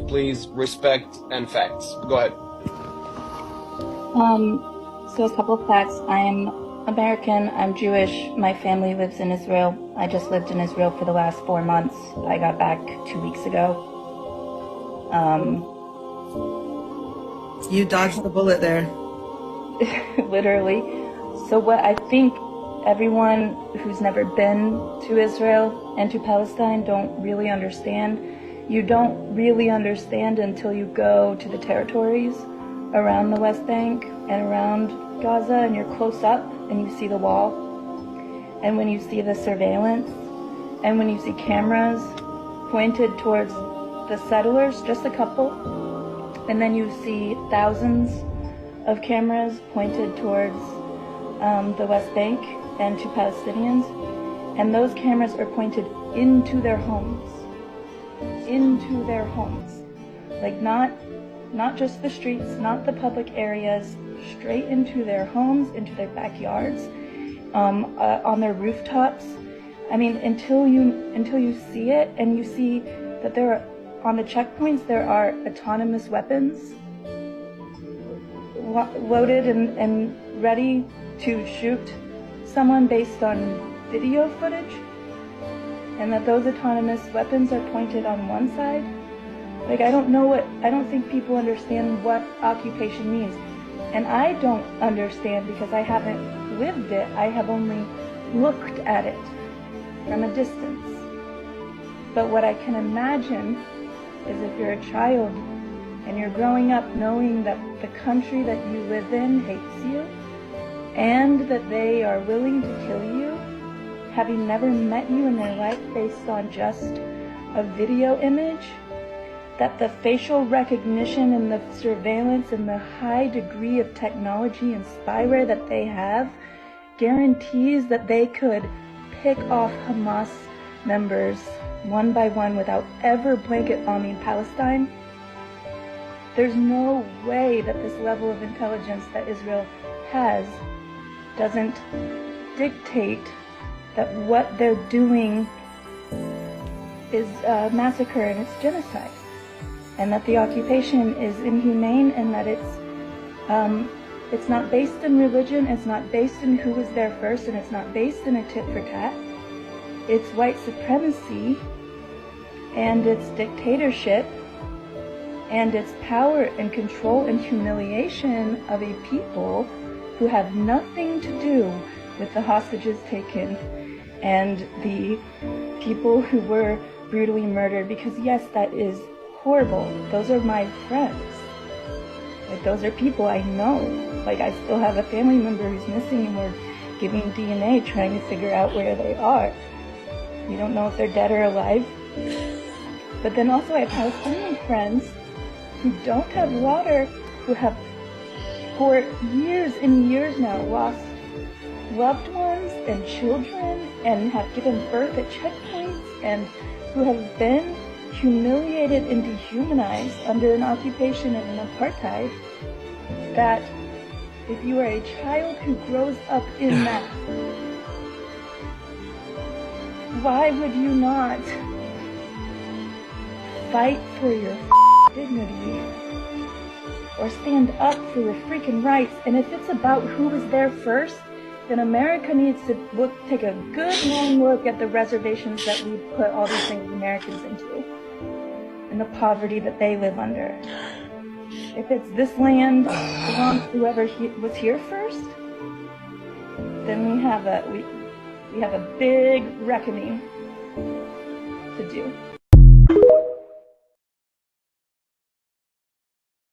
please, respect and facts. Go ahead. So a couple of facts. I am American, I'm Jewish, my family lives in Israel. I just lived in Israel for the last 4 months. I got back 2 weeks ago. You dodged the bullet there. Literally. So what I think everyone who's never been to Israel and to Palestine don't really understand, you don't really understand until you go to the territories around the West Bank and around Gaza, and you're close up and you see the wall, and when you see the surveillance, and when you see cameras pointed towards the settlers, just a couple, and then you see thousands of cameras pointed towards the West Bank and to Palestinians, and those cameras are pointed into their homes, like not just the streets, not the public areas, straight into their homes, into their backyards, on their rooftops. I mean, until you see it, and you see that there are, on the checkpoints, there are autonomous weapons loaded and ready to shoot someone based on video footage, and that those autonomous weapons are pointed on one side. Like, I don't think people understand what occupation means. And I don't understand because I haven't lived it. I have only looked at it from a distance. But what I can imagine is if you're a child and you're growing up knowing that the country that you live in hates you and that they are willing to kill you, having never met you in their life based on just a video image, that the facial recognition and the surveillance and the high degree of technology and spyware that they have guarantees that they could pick off Hamas members one by one without ever blanket bombing Palestine. There's no way that this level of intelligence that Israel has doesn't dictate that what they're doing is massacre and it's genocide, and that the occupation is inhumane, and that it's not based in religion, it's not based in who was there first, and it's not based in a tit for tat. It's white supremacy, and it's dictatorship, and it's power and control and humiliation of a people who have nothing to do with the hostages taken and the people who were brutally murdered. Because yes, that is horrible. Those are my friends. Like, those are people I know. Like, I still have a family member who's missing, and we're giving DNA trying to figure out where they are. We don't know if they're dead or alive. But then also I have Palestinian friends who don't have water, who have for years and years now lost loved ones and children and have given birth at checkpoints, and who have been humiliated and dehumanized under an occupation and an apartheid, that if you are a child who grows up in that, why would you not fight for your dignity or stand up for your freaking rights? And if it's about who was there first, then America needs to take a good long look at the reservations that we put all these things Americans into, and the poverty that they live under. If it's this land belongs to whoever was here first, then we have a big reckoning to do.